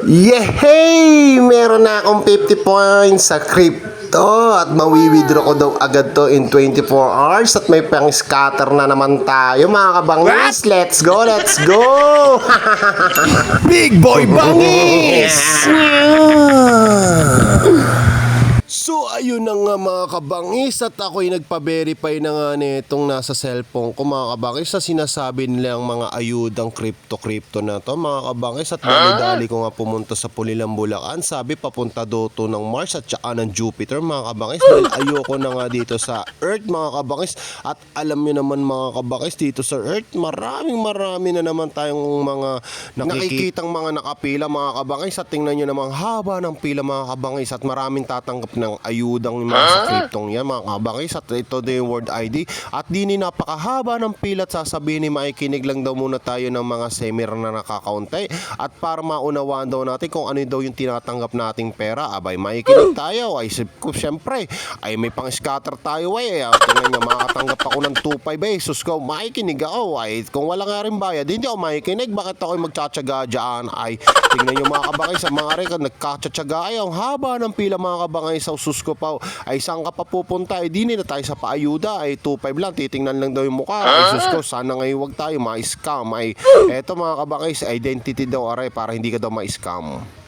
Yehey! Meron na akong 50 points sa crypto at mawi-withdraw ko daw agad to in 24 hours at may pang-scatter na naman tayo mga kabangis. Let's go, let's go! Big Boy Bangis! So ayun na nga mga kabangis at ako'y nagpa-verify na nga nitong nasa cellphone ko mga kabangis sa sinasabi nilang mga ayudang crypto na to mga kabangis at dali-dali ko nga pumunta sa Pulilan, Bulacan. Sabi papunta daw to ng Mars at saka ng Jupiter mga kabangis dahil ayoko na nga dito sa Earth mga kabangis. At alam nyo naman mga kabangis dito sa Earth marami na naman tayong mga nakikitang mga nakapila mga kabangis at tingnan nyo namang haba ng pila mga kabangis at maraming tatanggap ng ayudang mga sa cryptong yan mga kabangis at ito din yung World ID at di ni napakahaba ng pila at sasabihin ni makikinig lang daw muna tayo ng mga semir na nakakaunti at para maunawaan daw natin kung ano daw yung tinatanggap nating pera abay makikinig tayo ay syempre ay may pang scatter tayo ay tingnan nyo makatanggap ako ng 2.5 sus ko makikinig ako ay kung wala nga rin bayad hindi ako makikinig bakit ako magtsatsaga dyan ay tingnan nyo mga kabangis sa mga rin nagkatsaga ay ang haba ng pila mga kabangis sa sus ko pa ay saan ka pa pupunta ay di na tayo sa paayuda ay 2.5 lang titingnan lang daw yung mukha ay sus ko sana ngayon wag tayo ma-scam ay eto mga kabangis identity daw aray para hindi ka daw ma-scam.